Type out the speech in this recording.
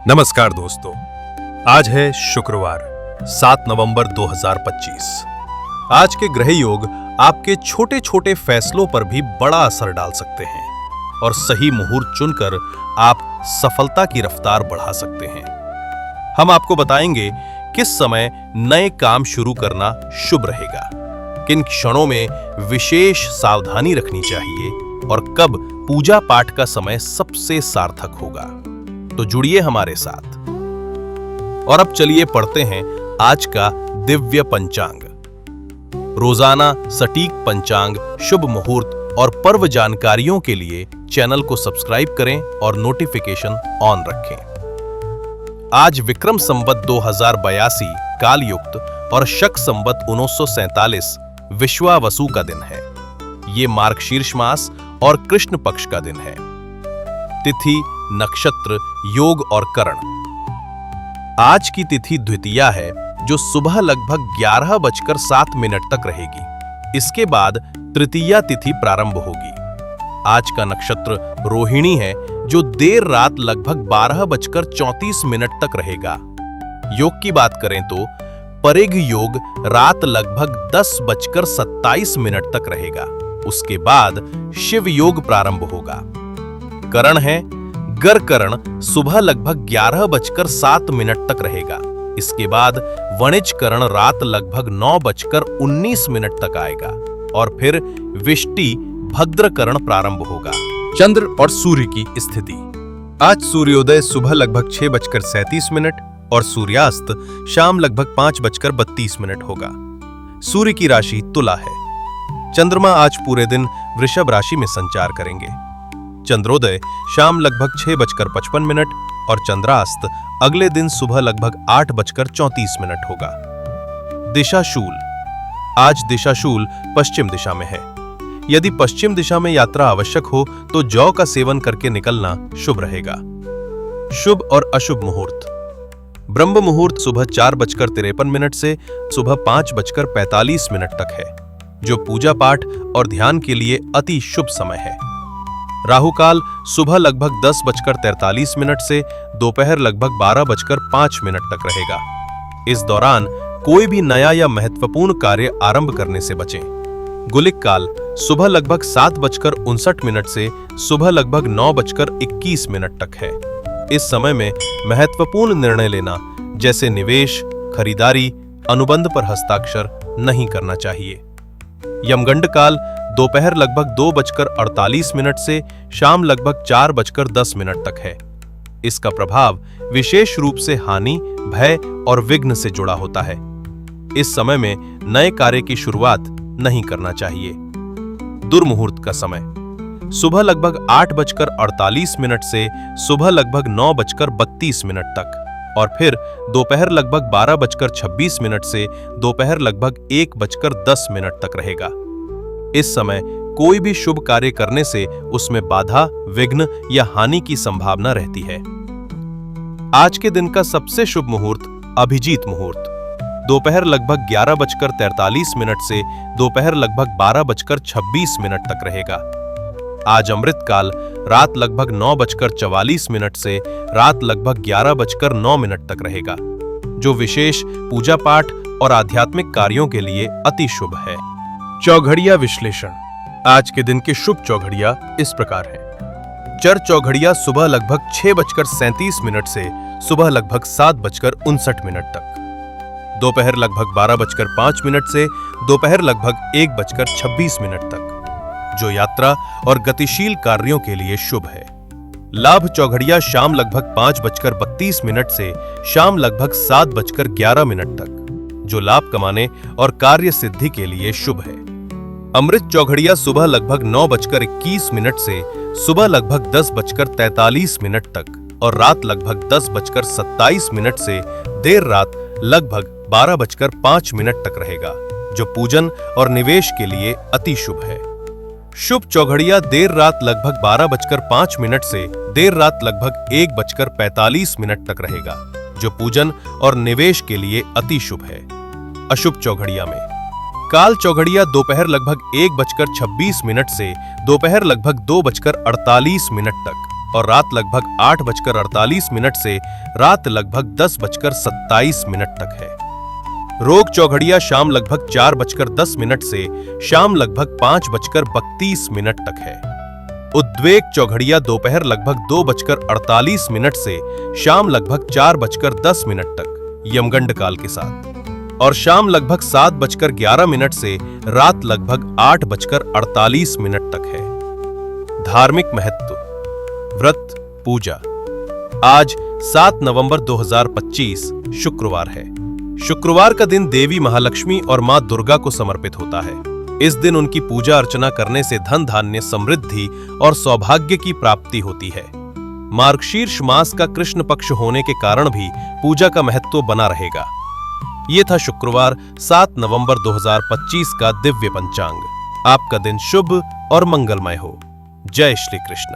नमस्कार दोस्तों, आज है शुक्रवार 7 नवंबर 2025। आज के ग्रह योग आपके छोटे छोटे फैसलों पर भी बड़ा असर डाल सकते हैं और सही मुहूर्त चुनकर आप सफलता की रफ्तार बढ़ा सकते हैं। हम आपको बताएंगे किस समय नए काम शुरू करना शुभ रहेगा, किन क्षणों में विशेष सावधानी रखनी चाहिए और कब पूजा पाठ का समय सबसे सार्थक होगा। तो जुड़िए हमारे साथ। और अब चलिए पढ़ते हैं आज का दिव्य पंचांग। रोजाना सटीक पंचांग, शुभ मुहूर्त और पर्व जानकारियों के लिए चैनल को सब्सक्राइब करें और नोटिफिकेशन ऑन रखें। आज विक्रम संवत 2082 कालयुक्त और शक संवत 1947 विश्वावसु का दिन है। ये मार्गशीर्ष मास और कृष्ण पक्ष का दिन है। तिथि, नक्षत्र, योग और करण। आज की तिथि द्वितीया है, जो सुबह लगभग 11:07 तक रहेगी। इसके बाद तृतीया तिथि प्रारंभ होगी। आज का नक्षत्र रोहिणी है, जो देर रात लगभग 12:34 तक रहेगा। योग की बात करें तो परिघ योग रात लगभग 10:27 तक रहेगा। उसके बाद शिव योग प्रारंभ होगा। करण है गर करण, सुबह लगभग 11:07 तक रहेगा। इसके बाद वणिज करण रात लगभग 9:19 तक आएगा और फिर विष्टि भद्र करण प्रारंभ होगा। चंद्र और सूर्य की स्थिति। आज सूर्योदय सुबह लगभग 6:37 और सूर्यास्त शाम लगभग 5:32 होगा। सूर्य की राशि तुला है। चंद्रमा आज पूरे दिन वृषभ राशि में संचार करेंगे। चंद्रोदय शाम लगभग 6:55 और चंद्रास्त अगले दिन सुबह लगभग 8:34 होगा। दिशाशूल। आज दिशाशूल पश्चिम दिशा में है। यदि पश्चिम दिशा में यात्रा आवश्यक हो तो जौ का सेवन करके निकलना शुभ रहेगा। शुभ और अशुभ मुहूर्त। ब्रह्म मुहूर्त सुबह 4:53 से सुबह 5:45 तक है, जो पूजा पाठ और ध्यान के लिए अति शुभ समय है। राहु काल सुबह लगभग 10:43 से दोपहर लगभग 12:05 तक रहेगा। इस दौरान कोई भी नया या महत्वपूर्ण कार्य आरंभ करने से बचें। गुलिक काल सुबह लगभग 7:59 से सुबह लगभग 9:21 तक है। इस समय में महत्वपूर्ण निर्णय लेना, जैसे निवेश, खरीदारी, अनुबंध पर हस्ताक्षर नहीं करना चाहिए। यमगंड काल दोपहर लगभग 2:48 से शाम लगभग 4:10 तक है। इसका प्रभाव विशेष रूप से हानि, भय और विघ्न से जुड़ा होता है। इस समय में नए कार्य की शुरुआत नहीं करना चाहिए। दुर्मुहूर्त का समय सुबह लगभग 8:48 से सुबह लगभग 9:32 तक और फिर दोपहर लगभग 12:26 से दोपहर लगभग 1:10 तक रहेगा। इस समय कोई भी शुभ कार्य करने से उसमें बाधा, विघ्न या हानि की संभावना रहती है। आज के दिन का सबसे शुभ मुहूर्त अभिजीत मुहूर्त दोपहर लगभग 11:43 से दोपहर लगभग 12:26 तक रहेगा। आज अमृत काल रात लगभग 9:44 से रात लगभग 11:09 तक रहेगा, जो विशेष पूजा पाठ और आध्यात्मिक कार्यों के लिए अति शुभ है। चौघड़िया विश्लेषण। आज के दिन के शुभ चौघड़िया इस प्रकार हैं। चर चौघड़िया सुबह लगभग 6:37 से सुबह लगभग 7:59 तक। दोपहर लगभग 12:05 से दोपहर लगभग 1:26 तक, जो यात्रा और गतिशील कार्यों के लिए शुभ है। लाभ चौघड़िया शाम लगभग 5:32 से शाम लगभग 7:11 तक, जो लाभ कमाने और कार्य सिद्धि के लिए शुभ है। अमृत चौघड़िया सुबह लगभग 9:21 से सुबह लगभग 10:43 तक और रात लगभग 10:27 से देर रात लगभग 12:05 तक रहेगा, जो पूजन और निवेश के लिए अति शुभ है। शुभ चौघड़िया देर रात लगभग 12:05 से देर रात लगभग 1:45 तक रहेगा, जो पूजन और निवेश के लिए अति शुभ है। अशुभ चौघड़िया में काल चौघड़िया दोपहर लगभग 1:26 से दोपहर लगभग 2:48 तक और रात लगभग 8:48 से रात लगभग 10:27 तक है। रोग चौघड़िया शाम लगभग 4:10 से शाम लगभग 5:32 तक है। उद्वेग चौघड़िया दोपहर लगभग 2:48 से शाम लगभग 4:10 तक यमगंड काल के साथ, और शाम लगभग 7:11 से रात लगभग 8:48 तक है। धार्मिक महत्व, व्रत पूजा। आज 7 नवंबर 2025 शुक्रवार है। शुक्रवार का दिन देवी महालक्ष्मी और मां दुर्गा को समर्पित होता है। इस दिन उनकी पूजा अर्चना करने से धन धान्य, समृद्धि और सौभाग्य की प्राप्ति होती है। मार्गशीर्ष मास का कृष्ण पक्ष होने के कारण भी पूजा का महत्व बना रहेगा। ये था शुक्रवार 7 नवंबर 2025 का दिव्य पंचांग। आपका दिन शुभ और मंगलमय हो। जय श्री कृष्ण।